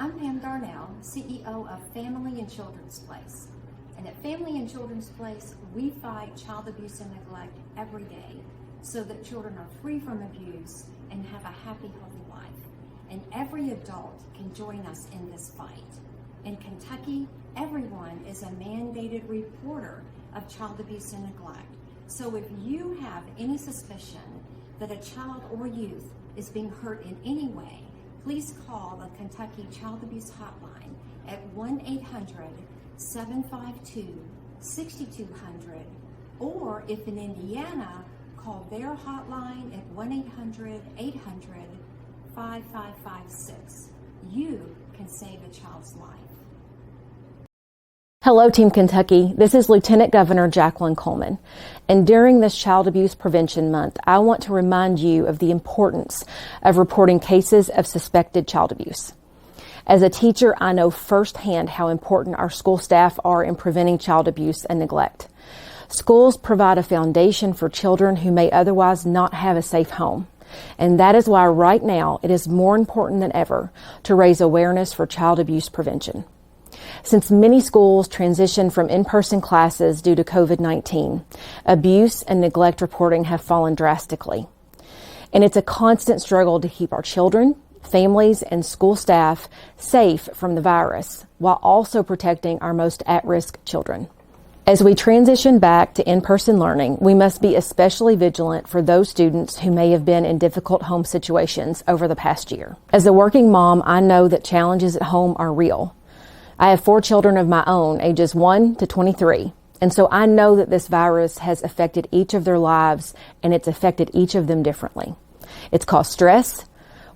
I'm Pam Darnell, CEO of Family and Children's Place. And at Family and Children's Place, we fight child abuse and neglect every day so that children are free from abuse and have a happy, healthy life. And every adult can join us in this fight. In Kentucky, everyone is a mandated reporter of child abuse and neglect. So if you have any suspicion that a child or youth is being hurt in any way, please call the Kentucky Child Abuse Hotline at 1-800-752-6200, or if in Indiana, call their hotline at 1-800-800-5556. You can save a child's life. Hello, Team Kentucky. This is Lieutenant Governor Jacqueline Coleman. And during this Child Abuse Prevention Month, I want to remind you of the importance of reporting cases of suspected child abuse. As a teacher, I know firsthand how important our school staff are in preventing child abuse and neglect. Schools provide a foundation for children who may otherwise not have a safe home. And that is why right now it is more important than ever to raise awareness for child abuse prevention. Since many schools transitioned from in-person classes due to COVID-19, abuse and neglect reporting have fallen drastically. And it's a constant struggle to keep our children, families, and school staff safe from the virus, while also protecting our most at-risk children. As we transition back to in-person learning, we must be especially vigilant for those students who may have been in difficult home situations over the past year. As a working mom, I know that challenges at home are real. I have 4 children of my own, ages 1 to 23, and so I know that this virus has affected each of their lives, and it's affected each of them differently. It's caused stress,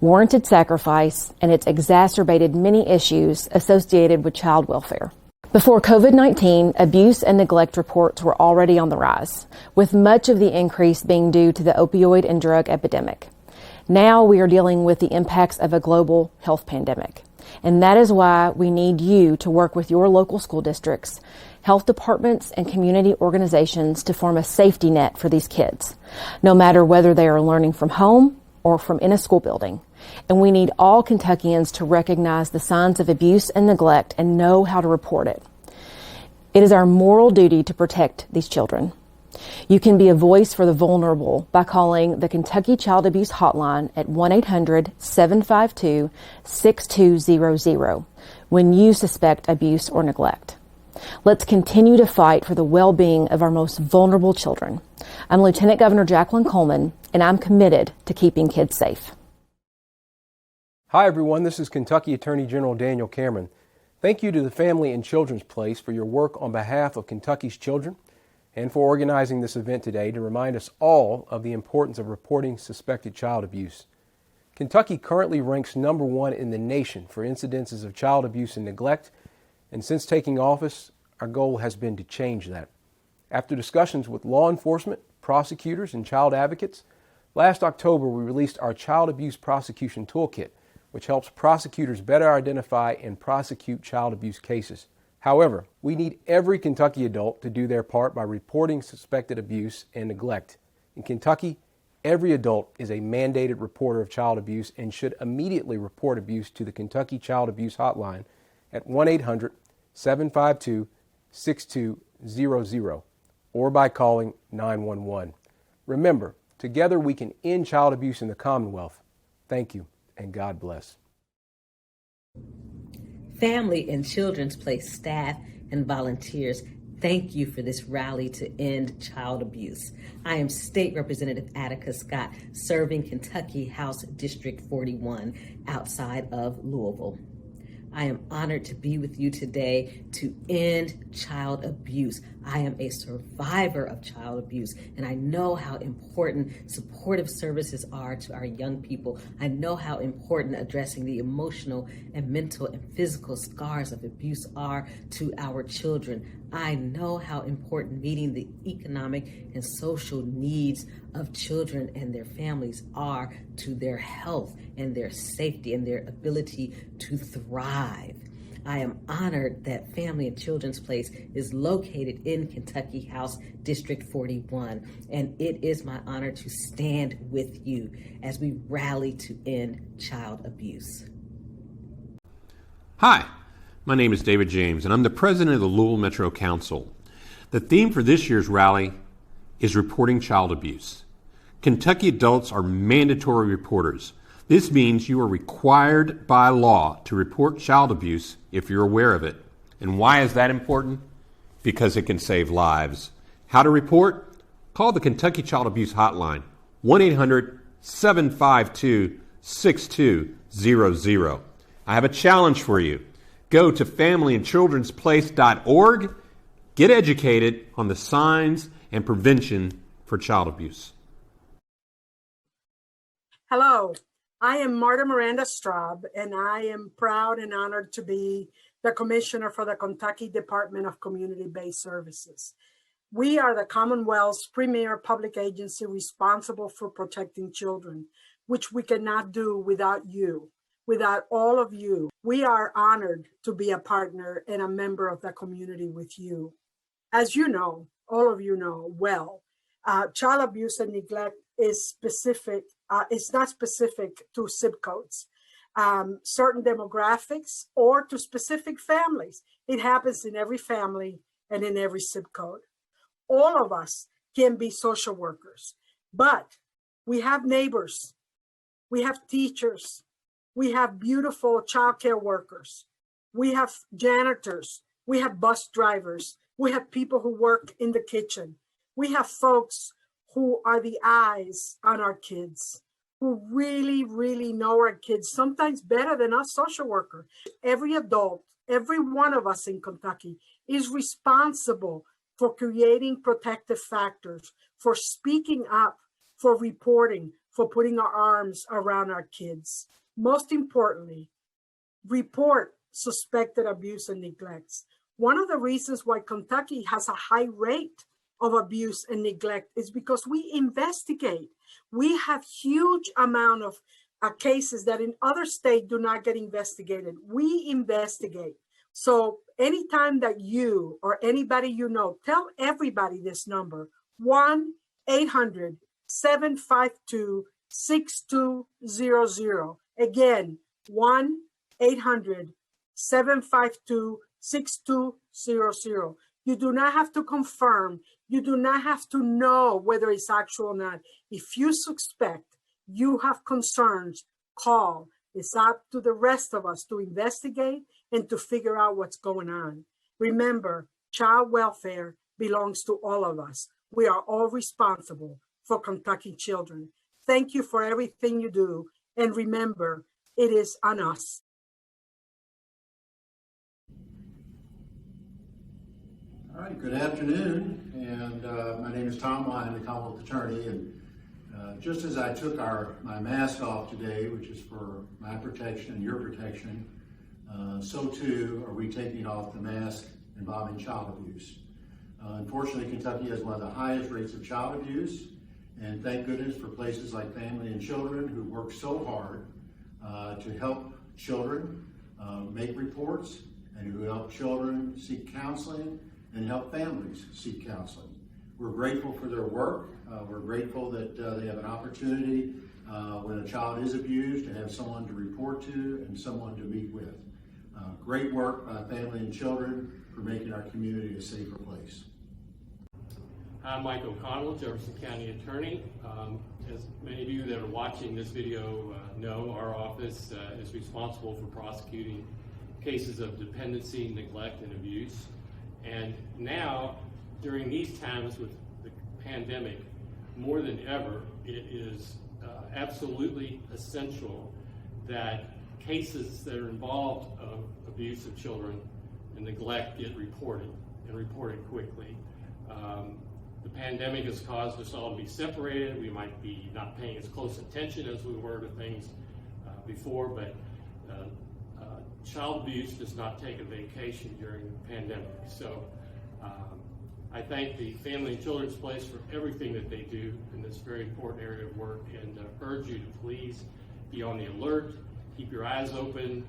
warranted sacrifice, and it's exacerbated many issues associated with child welfare. Before COVID-19, abuse and neglect reports were already on the rise, with much of the increase being due to the opioid and drug epidemic. Now we are dealing with the impacts of a global health pandemic. And that is why we need you to work with your local school districts, health departments, and community organizations to form a safety net for these kids, no matter whether they are learning from home or from in a school building. And we need all Kentuckians to recognize the signs of abuse and neglect and know how to report it. It is our moral duty to protect these children. You can be a voice for the vulnerable by calling the Kentucky Child Abuse Hotline at 1-800-752-6200 when you suspect abuse or neglect. Let's continue to fight for the well-being of our most vulnerable children. I'm Lieutenant Governor Jacqueline Coleman, and I'm committed to keeping kids safe. Hi, everyone. This is Kentucky Attorney General Daniel Cameron. Thank you to the Family and Children's Place for your work on behalf of Kentucky's children, and for organizing this event today to remind us all of the importance of reporting suspected child abuse. Kentucky currently ranks number 1 in the nation for incidences of child abuse and neglect, and since taking office, our goal has been to change that. After discussions with law enforcement, prosecutors, and child advocates, last October we released our Child Abuse Prosecution Toolkit, which helps prosecutors better identify and prosecute child abuse cases. However, we need every Kentucky adult to do their part by reporting suspected abuse and neglect. In Kentucky, every adult is a mandated reporter of child abuse and should immediately report abuse to the Kentucky Child Abuse Hotline at 1-800-752-6200 or by calling 911. Remember, together we can end child abuse in the Commonwealth. Thank you, and God bless. Family and Children's Place staff and volunteers, thank you for this rally to end child abuse. I am State Representative Attica Scott, serving Kentucky House District 41 outside of Louisville. I am honored to be with you today to end child abuse. I am a survivor of child abuse, and I know how important supportive services are to our young people. I know how important addressing the emotional and mental and physical scars of abuse are to our children. I know how important meeting the economic and social needs of children and their families are to their health and their safety and their ability to thrive. I am honored that Family and Children's Place is located in Kentucky House District 41, and it is my honor to stand with you as we rally to end child abuse. Hi, my name is David James, and I'm the president of the Louisville Metro Council. The theme for this year's rally is reporting child abuse. Kentucky adults are mandatory reporters. This means you are required by law to report child abuse if you're aware of it. And why is that important? Because it can save lives. How to report? Call the Kentucky Child Abuse Hotline, 1-800-752-6200. I have a challenge for you. Go to familyandchildrensplace.org. Get educated on the signs and prevention for child abuse. Hello, I am Marta Miranda Straub, and I am proud and honored to be the Commissioner for the Kentucky Department of Community-Based Services. We are the Commonwealth's premier public agency responsible for protecting children, which we cannot do without you, without all of you. We are honored to be a partner and a member of the community with you. As you know, all of you know well, child abuse and neglect is specific. It's not specific to zip codes, certain demographics, or to specific families. It happens in every family and in every zip code. All of us can be social workers, but we have neighbors, we have teachers, we have beautiful childcare workers, we have janitors, we have bus drivers, we have people who work in the kitchen, we have folks who are the eyes on our kids, who really, really know our kids, sometimes better than us social workers. Every adult, every one of us in Kentucky is responsible for creating protective factors, for speaking up, for reporting, for putting our arms around our kids. Most importantly, report suspected abuse and neglects. One of the reasons why Kentucky has a high rate of abuse and neglect is because we investigate. We have huge amount of cases that in other states do not get investigated. We investigate. So anytime that you or anybody you know, tell everybody this number, 1-800-752-6200. Again, 1-800-752-6200. You do not have to confirm. You do not have to know whether it's actual or not. If you suspect, you have concerns, call. It's up to the rest of us to investigate and to figure out what's going on. Remember, child welfare belongs to all of us. We are all responsible for Kentucky children. Thank you for everything you do. And remember, it is on us. All right, good afternoon, and my name is Tom Wine, the Commonwealth Attorney, and just as I took my mask off today, which is for my protection and your protection, so too are we taking off the mask involving child abuse. Unfortunately, Kentucky has one of the highest rates of child abuse, and thank goodness for places like Family and Children who work so hard to help children make reports and who help children seek counseling and help families seek counseling. We're grateful for their work. We're grateful that they have an opportunity when a child is abused to have someone to report to and someone to meet with. Great work by Family and Children for making our community a safer place. I'm Mike O'Connell, Jefferson County Attorney. As many of you that are watching this video know, our office is responsible for prosecuting cases of dependency, neglect, and abuse. And now, during these times with the pandemic, more than ever, it is absolutely essential that cases that are involved of abuse of children and neglect get reported, and reported quickly. The pandemic has caused us all to be separated. We might be not paying as close attention as we were to things before, but child abuse does not take a vacation during the pandemic. So I thank the Family and Children's Place for everything that they do in this very important area of work, and urge you to please be on the alert, keep your eyes open,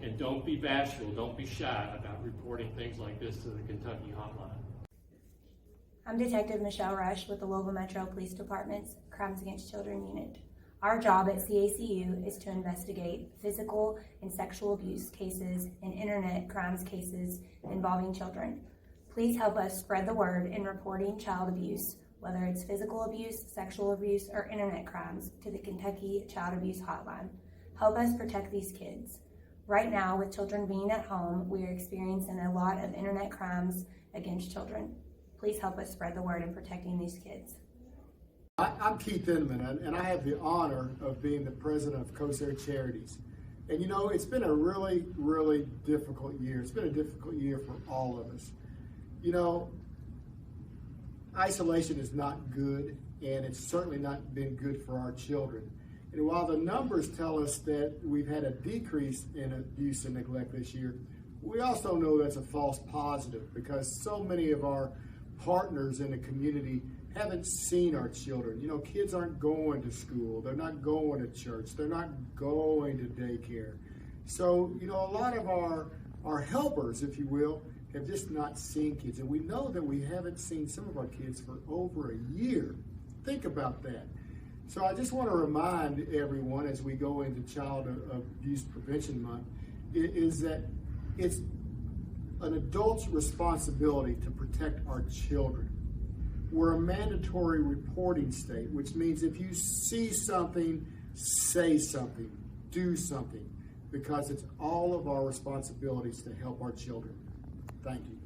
and don't be bashful, don't be shy about reporting things like this to the Kentucky Hotline. I'm Detective Michelle Rush with the Louisville Metro Police Department's Crimes Against Children Unit. Our job at CACU is to investigate physical and sexual abuse cases and internet crimes cases involving children. Please help us spread the word in reporting child abuse, whether it's physical abuse, sexual abuse, or internet crimes, to the Kentucky Child Abuse Hotline. Help us protect these kids. Right now, with children being at home, we are experiencing a lot of internet crimes against children. Please help us spread the word in protecting these kids. I'm Keith Inman, and I have the honor of being the president of COSAIR Charities. And you know, it's been a really, really difficult year. It's been a difficult year for all of us. You know, isolation is not good, and it's certainly not been good for our children. And while the numbers tell us that we've had a decrease in abuse and neglect this year, we also know that's a false positive, because so many of our partners in the community haven't seen our children. You know, kids aren't going to school, they're not going to church, they're not going to daycare. So, you know, a lot of our helpers, if you will, have just not seen kids. And we know that we haven't seen some of our kids for over a year. Think about that. So I just want to remind everyone as we go into Child Abuse Prevention Month, is that it's an adult's responsibility to protect our children. We're a mandatory reporting state, which means if you see something, say something, do something, because it's all of our responsibilities to help our children. Thank you.